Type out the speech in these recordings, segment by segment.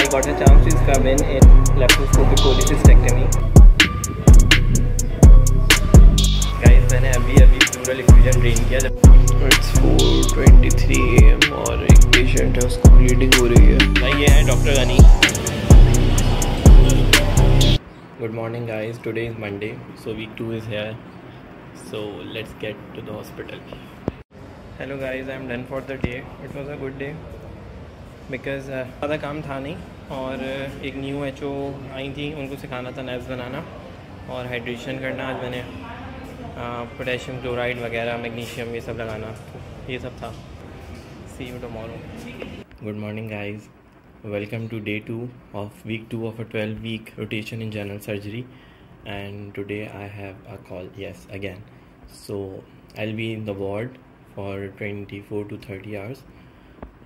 I got a chance to come in laparoscopic cholecystectomy. Guys, मैंने अभी pleural effusion drain किया. It's 4:23 AM और एक पेशेंट है, उसको ब्लीडिंग हो रही है. भाई ये है doctor Ghani. Good morning guys, today is Monday, so week 2 is here. So let's get to the hospital. Hello guys, I'm done for the day. It was a good day because ज़्यादा काम था नहीं और एक न्यू HO आई थी, उनको सिखाना था नैप्स बनाना और हाइड्रेशन करना. आज मैंने पोटेशियम क्लोराइड वगैरह मैग्नीशियम ये सब लगाना, ये सब था. See you tomorrow. Good morning guys. Welcome to day 2 of week 2 of a 12-week rotation in general surgery, and today I have a call, yes, again. So I'll be in the ward for 24 to 30 hours.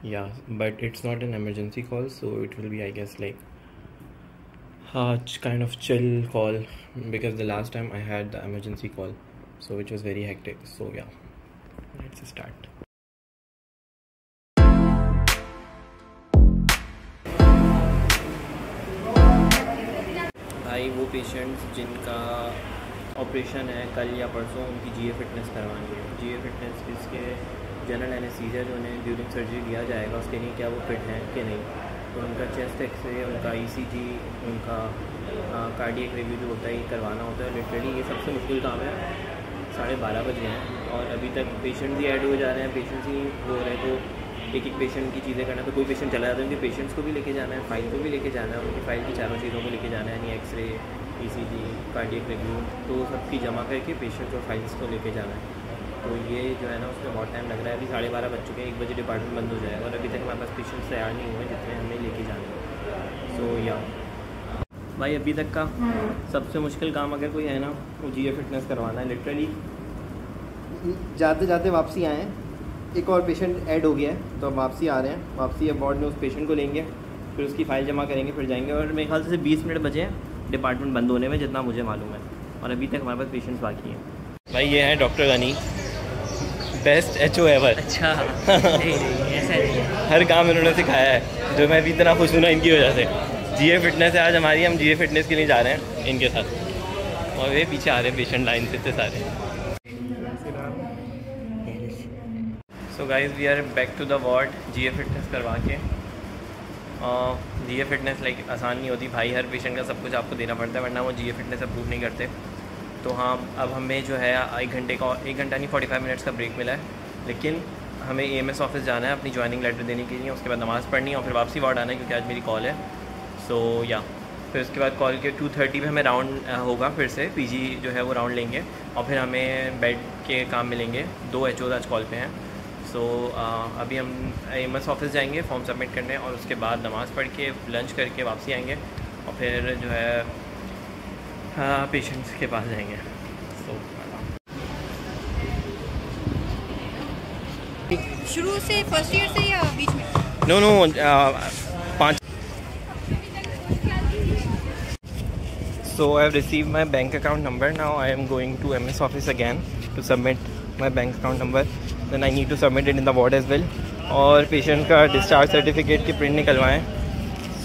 Yeah, but it's not an emergency call, so it will be, I guess, like kind of chill call because the last time I had the emergency call, so it was very hectic. So yeah, let's start. भाई वो patients जिनका operation है कल या परसों, उनकी GA fitness करवानी है. GA फिटनेस इसके जनरल एनेस्थीसिया जो उन्हें ड्यूरिंग सर्जरी दिया जाएगा उसके लिए क्या वो फिट हैं कि नहीं. तो उनका चेस्ट एक्सरे, उनका ECG, उनका कार्डियक रिव्यू जो होता है ये करवाना होता है. लिटरली ये सबसे मुश्किल काम है. 12:30 बजे हैं और अभी तक पेशेंट्स ही ऐड हो जा रहे हैं, पेशेंट्स ही हो रहे हैं. तो एक पेशेंट की चीज़ें करना, तो कोई पेशेंट चला जाता है, उनके पेशेंट्स को भी लेके जाना है, फाइल को भी लेके जाना है, उनकी फाइल की चारों चीज़ों को लेके जाना है, यानी एक्सरे, ECG, कार्डियक रिव्यू, तो सबकी जमा करके पेशेंट्स और फाइल्स को लेके जाना है. तो ये जो है ना उसमें बहुत टाइम लग रहा है. अभी 12:30 बज चुके हैं, 1 बजे डिपार्टमेंट बंद हो जाएगा और अभी तक हमारे पास पेशेंट्स तैयार नहीं हुए जितने हमें लेके जाने हैं. सो या भाई अभी तक का सबसे मुश्किल काम अगर कोई है ना वो GA फिटनेस करवाना है. लिटरली जाते जाते वापसी आए हैं, एक और पेशेंट ऐड हो गया है तो अब वापसी आ रहे हैं. वापसी अब वार्ड में उस पेशेंट को लेंगे, फिर उसकी फ़ाइल जमा करेंगे, फिर जाएंगे. और मेरे ख्याल से 20 मिनट बचे हैं डिपार्टमेंट बंद होने में, जितना मुझे मालूम है, और अभी तक हमारे पास पेशेंट्स बाकी हैं. भाई ये है doctor Ghani, best HO ever. अच्छा ऐसा नहीं है, हर काम इन्होंने सिखाया है जो मैं भी इतना खुश हूँ ना इनकी वजह से. GA फिटनेस है आज हमारी, हम GA फिटनेस के लिए जा रहे हैं इनके साथ. और ये पीछे आ रहे हैं पेशेंट लाइन से इतने सारे. So guys we are back to the ward GA fitness करवा के. GA फिटनेस लाइक आसान नहीं होती भाई, हर पेशेंट का सब कुछ आपको देना पड़ता है, वरना वो GA फिटनेस अप्रूव नहीं करते. तो हाँ, अब हमें जो है 1 घंटा नहीं 45 मिनट्स का ब्रेक मिला है. लेकिन हमें AMS ऑफिस जाना है अपनी ज्वाइनिंग लेटर देने के लिए, उसके बाद नमाज़ पढ़नी है और फिर वापसी वार्ड आना है क्योंकि आज मेरी कॉल है. सो या फिर उसके बाद कॉल के 2:30 पे हमें राउंड होगा, फिर से PG जो है वो राउंड लेंगे और फिर हमें बेड के काम मिलेंगे. 2 HOs आज कॉल पे हैं. सो अभी हम AMS ऑफिस जाएंगे फॉर्म सबमिट करने और उसके बाद नमाज़ पढ़ के लंच करके वापसी आएंगे और फिर जो है पेशेंट्स के पास जाएंगे. सो शुरू से फर्स्ट ईयर से या बीच में? No 5. So I have received my bank account number. Now I am going to MS office again to submit my bank account number. Then I need to submit it in the ward as well. और patient का discharge certificate की print निकलवाएं.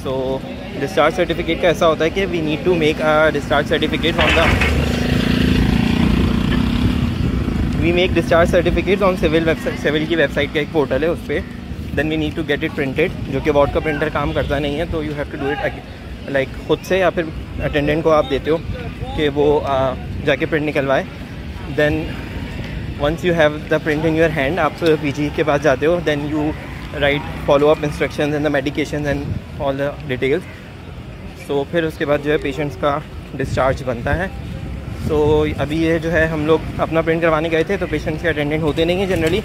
So discharge certificate का ऐसा होता है कि we need to make a discharge certificate on the discharge certificate on civil की वेबसाइट का एक पोर्टल है, उस पर. Then we need to get it printed, जो कि वार्ड का प्रिंटर काम करता नहीं है, तो you have to do it like खुद से, या फिर अटेंडेंट को आप देते हो कि वो जाके प्रिंट निकलवाए. Then once you have the print in your hand, आप PG के पास जाते हो. Then you write follow up instructions and the medication and all the details. So फिर उसके बाद जो है पेशेंट्स का डिस्चार्ज बनता है. सो अभी ये जो है हम लोग अपना प्रिंट करवाने गए थे, तो पेशेंट्स के अटेंडेंट होते नहीं हैं जनरली.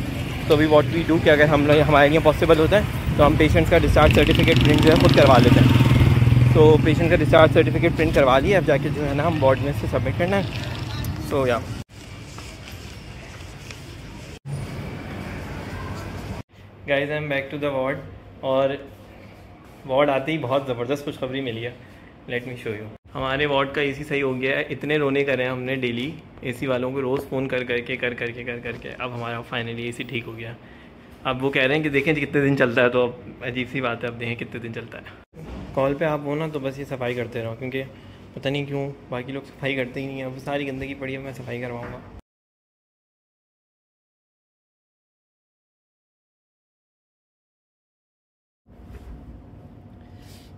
तो अभी व्हाट वी डू कि अगर हमारे लिए पॉसिबल होता है तो हम पेशेंट्स का डिस्चार्ज सर्टिफिकेट प्रिंट जो है खुद करवा लेते हैं. तो पेशेंट का डिस्चार्ज सर्टिफिकेट प्रिंट करवा लिया, अब जाके जो है ना हम वार्ड में से सबमिट करना है. So yeah guys I am back to the ward. और वार्ड आते ही बहुत ज़बरदस्त खुशखबरी मिली है. Let me show you. हमारे वार्ड का AC सही हो गया है. इतने रोने करे हैं हमने डेली AC वालों को, रोज़ फ़ोन कर करके अब हमारा फाइनली AC ठीक हो गया. अब वो कह रहे हैं कि देखें कितने दिन चलता है, तो अब अजीब सी बात है, अब देखें कितने दिन चलता है. कॉल पे आप हो ना तो बस ये सफाई करते रहो, क्योंकि पता नहीं क्यों बाकी लोग सफाई करते ही नहीं हैं। अब सारी गंदगी पड़ी है, मैं सफाई करवाऊँगा।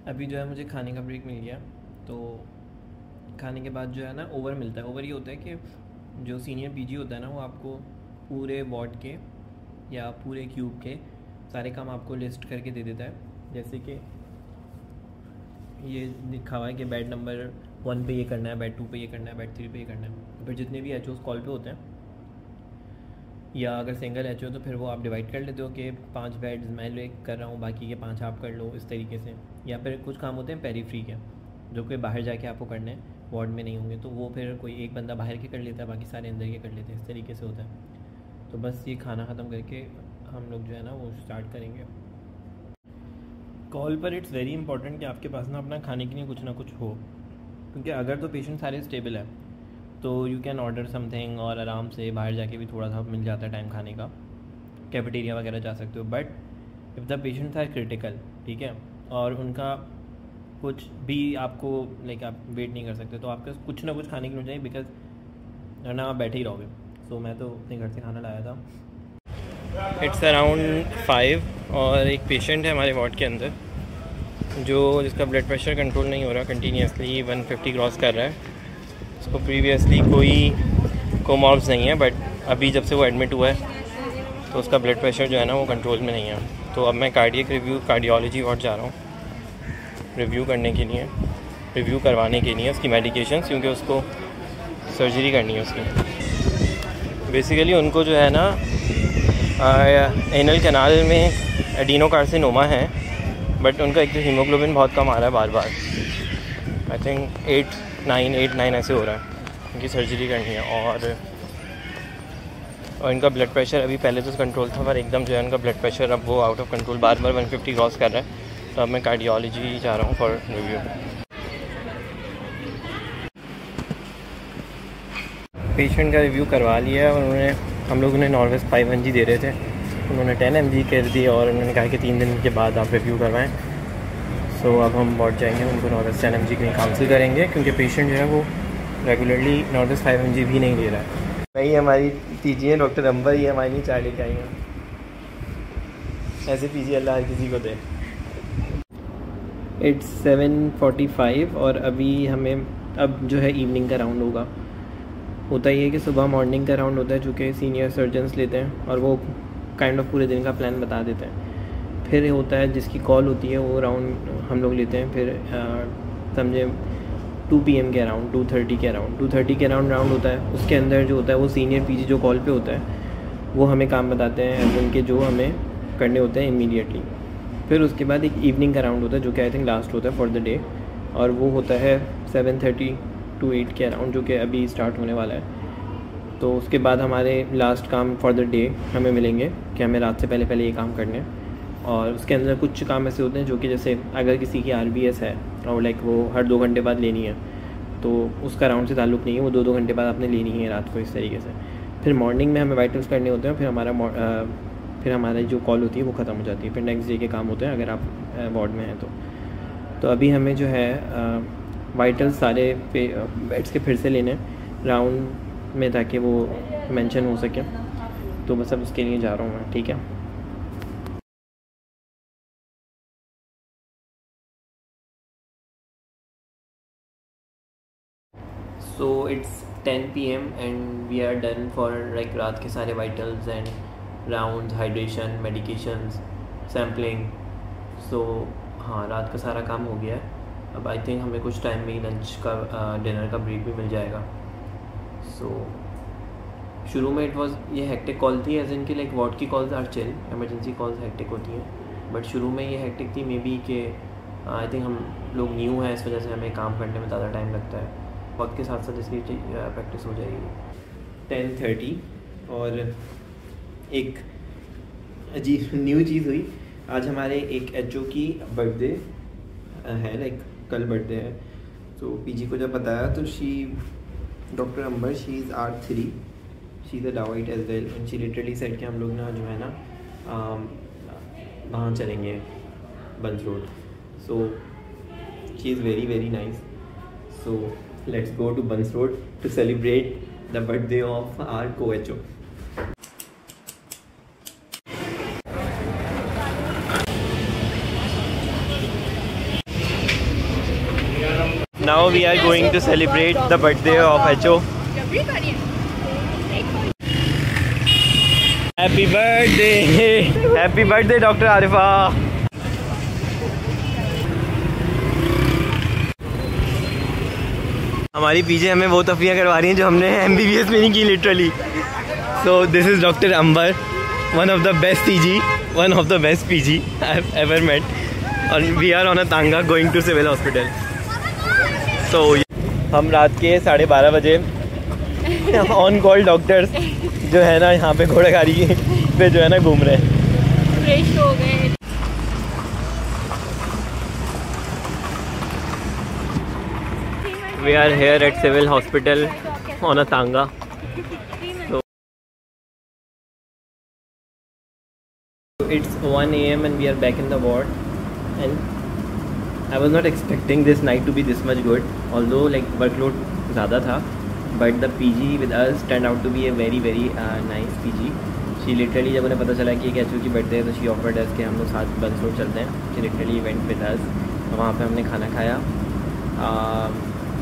अभी जो है मुझे खाने का ब्रेक मिल गया, तो खाने के बाद जो है ना ओवर मिलता है। ओवर ये होता है कि जो सीनियर पीजी होता है ना, वो आपको पूरे वार्ड के या पूरे क्यूब के सारे काम आपको लिस्ट करके दे देता है। जैसे कि ये लिखा हुआ है कि बेड नंबर 1 पे ये करना है, बेड 2 पे ये करना है, बेड 3 पे ये करना है। फिर जितने भी एचओस कॉल पे होते हैं, या अगर सिंगल एचओ तो फिर वो आप डिवाइड कर लेते हो कि 5 बेड्स मैं ले कर रहा हूँ, बाकी के 5 आप कर लो, इस तरीके से। या फिर कुछ काम होते हैं पेरीफ्री के, जो कि बाहर जाके आपको करने हैं, वार्ड में नहीं होंगे, तो वो फिर कोई एक बंदा बाहर के कर लेता है, बाकी सारे अंदर के कर लेते हैं। इस तरीके से होता है। तो बस ये खाना ख़त्म करके हम लोग जो है ना वो स्टार्ट करेंगे। कॉल पर इट्स वेरी इंपॉर्टेंट कि आपके पास ना अपना खाने के लिए कुछ ना कुछ हो, क्योंकि अगर तो पेशेंट सारे स्टेबल है तो यू कैन ऑर्डर समथिंग और आराम से बाहर जाके भी थोड़ा सा मिल जाता है टाइम खाने का, कैफेटेरिया वगैरह जा सकते हो। But if the patients are critical, ठीक है, और उनका कुछ भी आपको लाइक आप वेट नहीं कर सकते, तो आपके कुछ ना कुछ खाने के लिए चाहिए, बिकॉज वरना आप बैठे ही रहोगे। सो मैं तो अपने घर से खाना लाया था। इट्स अराउंड 5 और एक पेशेंट है हमारे वार्ड के अंदर जिसका ब्लड प्रेशर कंट्रोल नहीं हो रहा, कंटिन्यूसली 150 क्रॉस कर रहा है। उसको प्रीवियसली कोई कोमॉर्ब्स नहीं है, बट अभी जब से वो एडमिट हुआ है तो उसका ब्लड प्रेशर जो है ना वो कंट्रोल में नहीं है। तो अब मैं कार्डियोलॉजी वार्ड जा रहा हूँ रिव्यू करने के लिए, रिव्यू करवाने के लिए उसकी मेडिकेशंस, क्योंकि उसको सर्जरी करनी है उसकी। बेसिकली उनको जो है ना एनल कैनाल में एडिनोकार्सिनोमा है, बट उनका एक तो हीमोग्लोबिन बहुत कम आ रहा है बार बार। आई थिंक 8-9 ऐसे हो रहा है। उनकी सर्जरी करनी है और इनका ब्लड प्रेशर अभी पहले तो कंट्रोल था, पर एकदम जो है उनका ब्लड प्रेशर अब वो out of control bar 150 cross कर रहा है। तो अब मैं कार्डियोलॉजी जा रहा हूँ फॉर रिव्यू। पेशेंट का रिव्यू करवा लिया और हम लोगों ने नॉर्वेस्ट 5 mg दे रहे थे, उन्होंने 10 mg कर दी और उन्होंने कहा कि 3 दिन के बाद आप रिव्यू करवाएं। सो अब हम वार्ड जाएंगे, उनको नॉर्वेस्ट 10 mg के लिए काउंसिल करेंगे, क्योंकि पेशेंट जो है वो रेगुलरली नॉर्वेस्ट 5 mg भी नहीं ले रहा है। वही हमारी पीजी है डॉक्टर अंबर, ही हमारी नहीं चाय लेके आई हैं। ऐसे पीजी अल्लाह हर किसी को दे। इट्स 7:45 और अभी हमें अब जो है इवनिंग का राउंड होगा। होता ही है कि सुबह मॉर्निंग का राउंड होता है, जो कि सीनियर सर्जन्स लेते हैं और वो काइंड ऑफ पूरे दिन का प्लान बता देते हैं। फिर होता है जिसकी कॉल होती है वो राउंड हम लोग लेते हैं। फिर समझे 2 PM के अराउंड, 2:30 के अराउंड राउंड होता है। उसके अंदर जो होता है वो सीनियर पीजी जो कॉल पे होता है वो हमें काम बताते हैं उनके, जो हमें करने होते हैं इमीडिएटली। फिर उसके बाद एक इवनिंग का राउंड होता है, जो कि आई थिंक लास्ट होता है फॉर द डे, और वो होता है 7:30 to 8 के अराउंड, जो कि अभी स्टार्ट होने वाला है। तो उसके बाद हमारे लास्ट काम फॉर द डे हमें मिलेंगे कि हमें रात से पहले ये काम करने हैं। और उसके अंदर कुछ काम ऐसे होते हैं जो कि जैसे अगर किसी की RBS है और लाइक वो हर 2 घंटे बाद लेनी है, तो उसका राउंड से ताल्लुक़ नहीं है, वो 2 घंटे बाद आपने लेनी है रात को, इस तरीके से। फिर मॉर्निंग में हमें वाइटल्स करने होते हैं, फिर हमारी जो कॉल होती है वो ख़त्म हो जाती है। फिर नेक्स्ट डे के काम होते हैं अगर आप वार्ड में हैं तो अभी हमें जो है वाइटल्स सारे बेड्स के फिर से लेने राउंड में, ताकि वो मेंशन हो सके। तो बस अब उसके लिए जा रहा हूँ मैं, ठीक है। So it's 10 PM and we are done for like रात के सारे vitals and round, hydration, medications, sampling. So हाँ, रात का सारा काम हो गया है। अब आई थिंक हमें कुछ टाइम में ही लंच का डिनर का ब्रेक भी मिल जाएगा। सो शुरू में ये हेक्टिक कॉल थी, एज इन कि लाइक वार्ड की calls are chill, emergency calls hectic होती हैं। बट शुरू में ये हेक्टिक थी, मे बी कि आई थिंक हम लोग न्यू हैं, इस वजह से हमें काम करने में ज़्यादा टाइम लगता है। वक्त के साथ साथ इसकी प्रैक्टिस हो जाएगी। 10:30 और एक अजीब न्यू चीज़ हुई। आज हमारे एक HO की बर्थडे है, लाइक कल बर्थडे है। तो पीजी को जब बताया तो doctor Ambar, she is R3, she is a डावाइट as well, and she literally said कि हम लोग ना जो है ना वहाँ चलेंगे Buns Road. So she is very nice. So let's go to Buns Road to celebrate the birthday of our co-HO. Now we are going to celebrate the birthday of HO. Happy birthday! Happy birthday, Dr. Arifa! हमारी पीछे हमें वो तफरियाँ करवा रही हैं जो हमने MBBS में नहीं की literally. So this is Dr. Ambar, one of the best PG I've ever met. And we are on a tanga going to civil hospital. तो हम रात के 12:30 बजे ऑन कॉल डॉक्टर्स जो है ना यहाँ पे घोड़ागाड़ी पे जो है ना घूम रहे हैं. फ्रेश हो गए. We are here at civil hospital on a tanga. So it's 1 AM and we are back in the ward, and I was not expecting this night to be this much good, although like workload ज़्यादा था, but the PG with us turned out to be a very nice PG. She literally जब उन्हें पता चला कि एक HO की birthday है तो she offered us कि हम लोग साथ बंस रोड चलते हैं. She literally went with us. वहाँ पे हमने खाना खाया.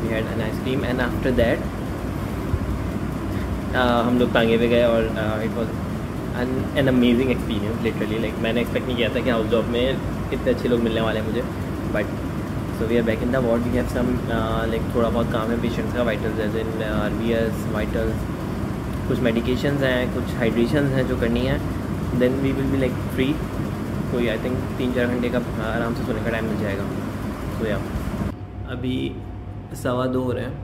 We had an ice cream and after that हम लोग तांगे पे गए और it was an amazing experience literally. Like मैंने expect नहीं किया था कि हाउस जॉब में इतने अच्छे लोग मिलने वाले हैं मुझे. But so we are back in the ward. We have some like थोड़ा बहुत काम है पेशेंट्स का, वाइटल्स जैसे इन RBS वाइटल्स, कुछ मेडिकेशंस हैं, कुछ हाइड्रेशंस हैं जो करनी है. Then we will be like free. कोई आई थिंक 3-4 घंटे का आराम से सोने का टाइम मिल जाएगा. सो या अभी 2:15 हो रहे हैं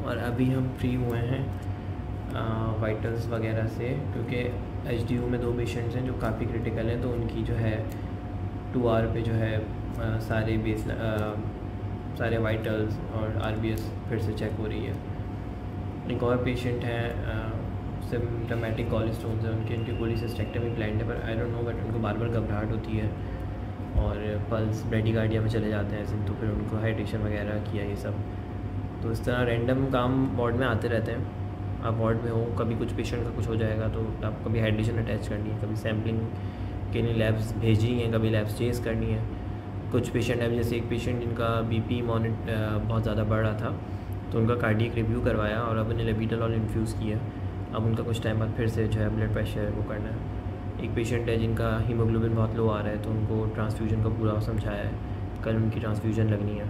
और अभी हम फ्री हुए हैं वाइटल्स वगैरह से, क्योंकि HDU में 2 पेशेंट्स हैं जो काफ़ी क्रिटिकल हैं. तो उनकी जो है 2 आवर पे जो है सारे वाइटल्स और RBS फिर से चेक हो रही है. एक और पेशेंट है सिम्टोमेटिक कोलेस्ट्रोल है, उनकी कोलिसिस्टेक्टमी प्लान्ड है, पर आई डोंट नो, बट उनको बार घबराहट होती है और पल्स ब्रेडिकार्डिया में चले जाते हैं. तो फिर उनको हाइड्रेशन वगैरह किया ये सब. तो इस तरह रैंडम काम वार्ड में आते रहते हैं. आप वार्ड में हो, कभी कुछ पेशेंट का कुछ हो जाएगा तो आप कभी हाइड्रेशन अटैच करनी है, कभी सैम्पलिंग के लिए लैब्स भेजनी है, कभी लैब्स चेस करनी है. कुछ पेशेंट है, जैसे एक पेशेंट जिनका BP बहुत ज़्यादा बढ़ रहा था तो उनका कार्डियक रिव्यू करवाया और अब उन्हें लेबीटालॉल इन्फ्यूज़ किया. अब उनका कुछ टाइम बाद फिर से जो है ब्लड प्रेशर वो करना है. एक पेशेंट है जिनका हीमोग्लोबिन बहुत लो आ रहा है तो उनको ट्रांसफ्यूजन का पूरा समझाया है. कल उनकी ट्रांसफ्यूजन लगनी है.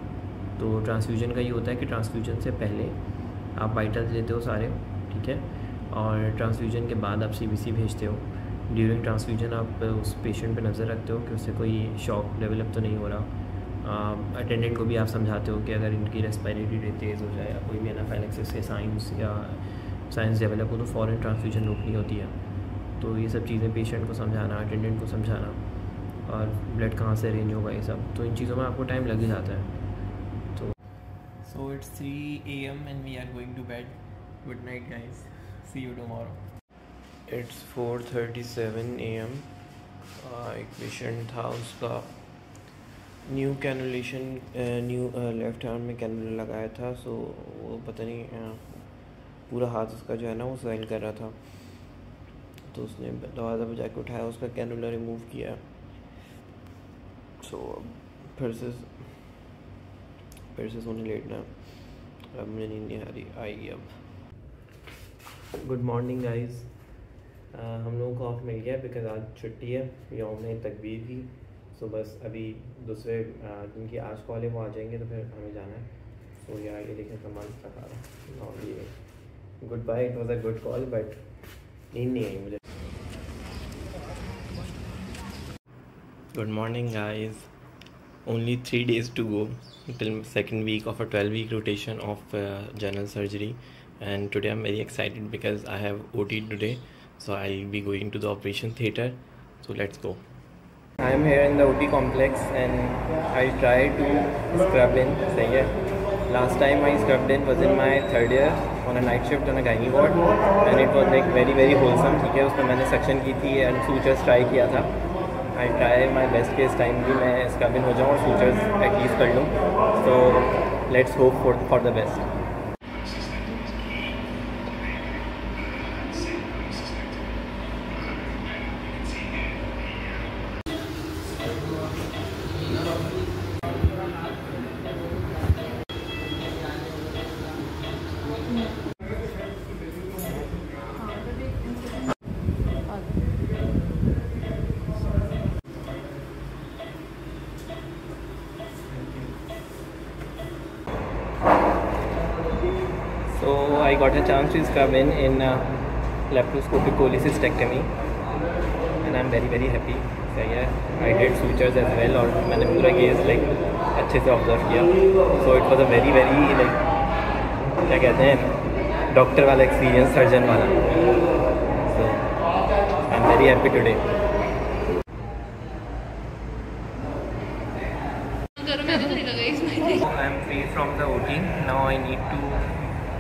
तो ट्रांसफ्यूजन का ये होता है कि ट्रांसफ्यूजन से पहले आप वाइटल्स लेते हो सारे, ठीक है, और ट्रांसफ्यूजन के बाद आप CBC भेजते हो. ड्यूरिंग ट्रांसफ्यूजन आप उस पेशेंट पे नज़र रखते हो कि उससे कोई शॉक डेवलप तो नहीं हो रहा. अटेंडेंट को भी आप समझाते हो कि अगर इनकी रेस्पिरेटरी रेट तेज़ हो जाए या कोई भी एनाफाइलेक्सिस के साइंस डेवलप हो तो फ़ौरन ट्रांसफ्यूजन रोकनी होती है. तो ये सब चीज़ें पेशेंट को समझाना, अटेंडेंट को समझाना, और ब्लड कहाँ से अरेंज होगा, ये सब, तो इन चीज़ों में आपको टाइम लग ही जाता है. तो so it's 3 AM and we are going to bed. Good night guys, see you tomorrow. It's 4:37 AM. एक पेशेंट था, उसका न्यू कैनुलेशन लेफ़्ट आर्म में कैनुला लगाया था. सो वो पता नहीं पूरा हाथ उसका जो है ना वो स्वेल कर रहा था. तो उसने दरवाज़ा बजा के उठाया, उसका कैनुला रिमूव किया. सो फिर से सोने लेटना. अब मुझे नींद नहीं आ रही, आएगी अब. Good morning guys. हम लोगों को ऑफ मिल गया बिकॉज आज छुट्टी है, यौम तकबीर की. सो बस अभी दूसरे जिनकी आज कॉल है वो आ जाएंगे तो फिर हमें जाना है. सो यार ये देखें सामान रखा रहा. Good bye. It was a good call but नींद नहीं आई मुझे. Good morning guys. Only 3 days to go till second week of a 12-week rotation of general surgery, and today I'm very excited because I have OT today, so I'll be going to the operation theatre. So let's go. I am here in the OT complex and I try to scrub in. सही है. Last time I scrubbed in was in my 3rd year on a night shift on a gynae ward and it was like very wholesome. ठीक है, उसमें मैंने suction की थी and sutures try किया था. आई ट्राई माई बेस्ट के इस टाइम भी मैं इसका विन हो जाऊँ और सूचर्स एटलीस्ट कर लूँ. So let's hope for the best. So I got a chance to come in laparoscopic cholecystectomy and I'm very happy. So yeah, I did sutures as well और मैंने पूरा केस अच्छे से ऑब्जर्व किया. So it was a very क्या कहते हैं doctor वाला एक्सपीरियंस, सर्जन वाला. So I'm very happy today. I am free from the OT. Now I need to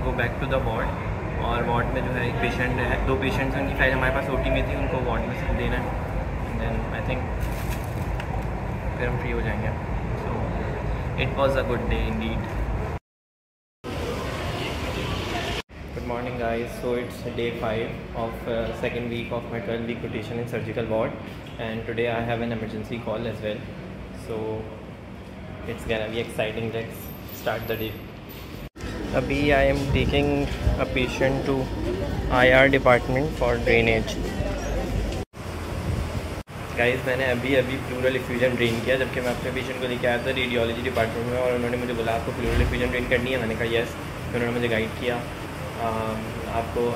go back to the ward. और वार्ड में जो है एक पेशेंट है, 2 पेशेंट्स उनकी फाइल हमारे पास ओटी में थी, उनको वार्ड में से देना है. एंड देन आई थिंक फिर हम फ्री हो जाएंगे. So it was a good day indeed. Good morning guys. So it's day 5 of second week of my 12-week rotation in surgical ward and today I have an emergency call as well. So it's gonna be exciting. Let's start the day. अभी I am taking a patient to IR department for drainage. Guys मैंने अभी pleural effusion drain किया, जबकि मैं अपने patient को लेकर आया था रेडियोलॉजी डिपार्टमेंट में और उन्होंने मुझे बोला आपको प्लूरल इफ्यूजन ड्रेन करनी है. मैंने कहा येस. उन्होंने मुझे गाइड किया, आपको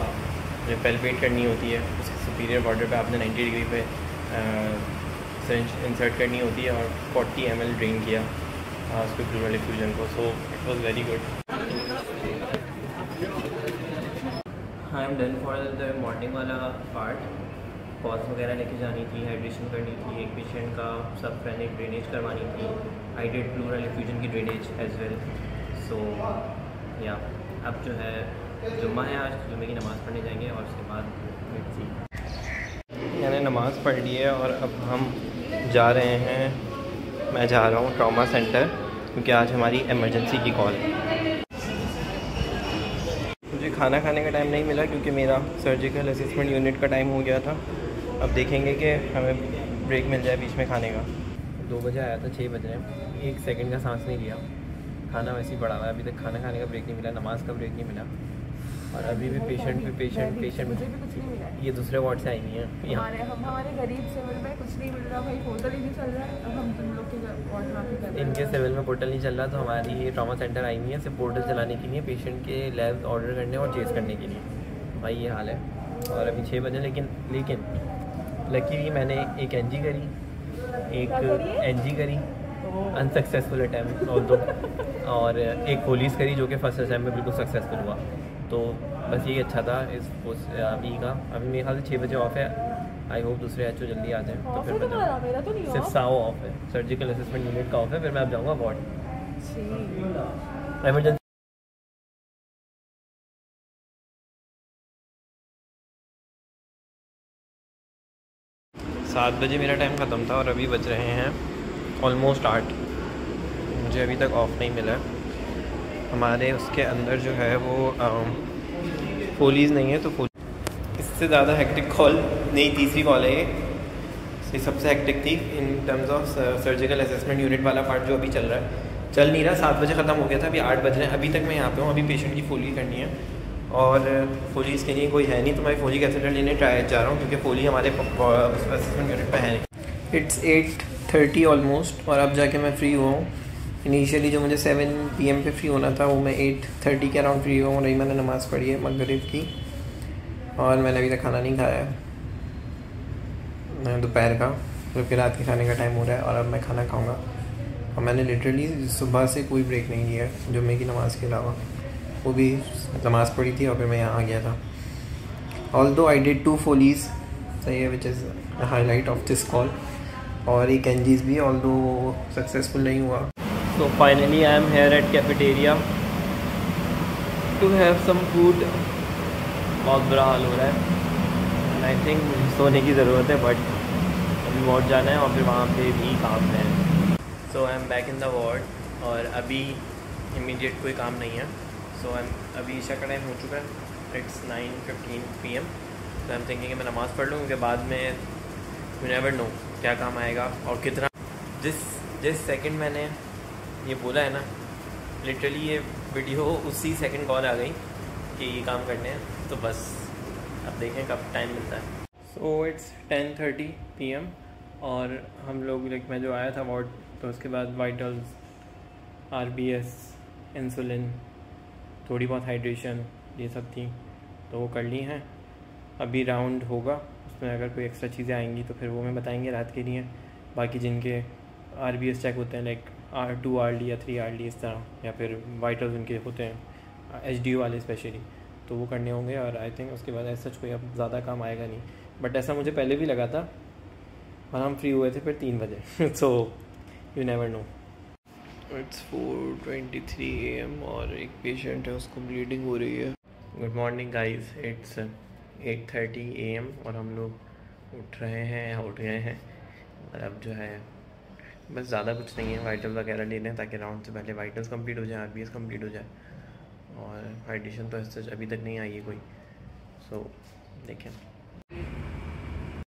जो पेल्पेट करनी होती है उसके सुपीरियर बॉर्डर पे आपने 90 डिग्री पे सिरिंज इंसर्ट करनी होती है और 40 ml ड्रेन किया उसको प्लूरल इफ्यूजन को. So it was very good. I am done for the morning वाला पार्ट. पॉज वगैरह लेके जानी थी, हाइड्रेशन करनी थी, एक पेशेंट का सबफ्रेनिक ड्रेनेज करवानी थी. आई डिड प्लूरल इफ्यूजन की ड्रेनेज एज वेल. सो या अब जो है जुम्मा है, आज जुम्मे की नमाज़ पढ़ने जाएंगे और उसके बाद मैंने नमाज़ पढ़ ली है और अब हम जा रहे हैं. मैं जा रहा हूँ ट्रॉमा सेंटर क्योंकि आज हमारी इमरजेंसी की कॉल. मुझे खाना खाने का टाइम नहीं मिला क्योंकि मेरा सर्जिकल असेसमेंट यूनिट का टाइम हो गया था. अब देखेंगे कि हमें ब्रेक मिल जाए बीच में खाने का. 2 बजे आया था, 6 बज रहे हैं. 1 सेकंड का सांस नहीं लिया. खाना वैसे ही पड़ा हुआ है, अभी तक खाना खाने का ब्रेक नहीं मिला, नमाज का ब्रेक नहीं मिला. और अभी भी पेशेंट ये दूसरे वार्ड से आई हुई हैं. हमारे गरीब सिविल में कुछ नहीं मिल रहा भाई, पोर्टल ही नहीं चल रहा है. अब हम तुम लोग के वार्ड में आके कर रहे हैं. इनके सिविल में पोर्टल नहीं चल रहा, तो हमारी ये ट्रॉमा सेंटर आई हुई है सिर्फ पोर्टल चलाने के लिए, पेशेंट के लैब ऑर्डर करने और चेस करने के लिए. भाई ये हाल है. और अभी 6 बजे, लेकिन लकीली मैंने एक NG करी, एक NG करी अनसक्सेसफुल अटैम्प्ट और एक पुलिस करी जो कि फर्स्ट अटैम्प्ट में बिल्कुल सक्सेसफुल हुआ. तो बस यही अच्छा था इस अभी का. अभी मेरे ख्याल से 6 बजे ऑफ है. आई होप दूसरे HO जल्दी आ जाए तो फिर मैं जाऊँ. सिर्फ साओ ऑफ है, सर्जिकल असेसमेंट यूनिट का ऑफ है. फिर मैं अब जाऊँगा वार्ड एमरजेंसी. 7 बजे मेरा टाइम ख़त्म था और अभी बज रहे हैं ऑलमोस्ट 8. मुझे अभी तक ऑफ नहीं मिला. हमारे उसके अंदर जो है वो फोलीज़ नहीं है, तो इससे ज़्यादा हेक्टिक कॉल नहीं, तीसरी कॉल है ये सबसे हेक्टिक थी in terms of surgical assessment unit वाला पार्ट जो अभी चल रहा है. चल नहीं रहा. 7 बजे ख़त्म हो गया था, अभी 8 बज रहे हैं. अभी तक मैं यहाँ पे हूँ. अभी पेशेंट की फोली करनी है और फोलीज़ के लिए कोई है नहीं, तो मैं फोली कैथेटर लेने ट्राई जा रहा हूँ क्योंकि फोली हमारे असेसमेंट यूनिट पर है नहीं. इट्स 8:30 ऑलमोस्ट और अब जाके मैं फ्री हुआ हूँ. इनिशियली जो मुझे 7 PM पे फ्री होना था वो मैं 8:30 के अराउंड फ्री हुआ हूँ. रही मैंने नमाज़ पढ़ी है मगरिब की और मैंने अभी तक खाना नहीं खाया है दोपहर का, जबकि रात के खाने का टाइम हो रहा है. और अब मैं खाना खाऊंगा. और मैंने लिटरली सुबह से कोई ब्रेक नहीं लिया है जुम्मे की नमाज़ के अलावा. वो भी नमाज़ पढ़ी थी और फिर मैं यहाँ आ गया था. ऑल्दो आई डिड 2 फोलीज़, सही है, which is highlight of this call. और एक NGs भी ऑल्दो सक्सेसफुल नहीं हुआ. So finally I am here at cafeteria to have some food. बहुत बुरा हाल हो रहा है. आई थिंक सोने की ज़रूरत है, बट अभी वार्ड जाना है और फिर वहाँ पे भी काम है। So I am back in the ward और अभी इमीडिएट कोई काम नहीं है। सो अभी ईशा का टाइम हो चुका है, इट्स 9:15 PM। तो आई एम थिंकिंग मैं नमाज़ पढ़ लूँ, उसके बाद में यू नेवर नो क्या काम आएगा और कितना। जिस सेकंड मैंने ये बोला है ना, लिटरली ये वीडियो उसी सेकंड कॉल आ गई कि ये काम करने हैं। तो बस अब देखें कब टाइम मिलता है। सो इट्स 10:30 PM और हम लोग मैं जो आया था वार्ड, तो उसके बाद वाइटल्स, RBS, इंसुलिन, थोड़ी बहुत हाइड्रेशन, ये सब थी तो वो कर ली हैं। अभी राउंड होगा, उसमें अगर कोई एक्स्ट्रा चीज़ें आएंगी तो फिर वो मैं बताएंगे रात के लिए। बाकी जिनके RBS चेक होते हैं लाइक 2 hourly या 3 hourly इस तरह, या फिर वाइटल्स उनके होते हैं HDO वाले स्पेशली, तो वो करने होंगे। और आई थिंक उसके बाद ऐसा कोई अब ज़्यादा काम आएगा नहीं, बट ऐसा मुझे पहले भी लगा था और हम फ्री हुए थे फिर 3 बजे। So you never know. It's 4:23 AM और एक पेशेंट है, उसको ब्लीडिंग हो रही है। Good morning guys, it's 8:30 AM और हम लोग उठ गए हैं और अब जो है बस ज़्यादा कुछ नहीं है, वाइटल वगैरह ले लें ताकि राउंड से पहले वाइटल्स कंप्लीट हो जाए, RBS कंप्लीट हो जाए। और हाइड्रेशन तो ऐसे अभी तक नहीं आई है कोई, सो देखें।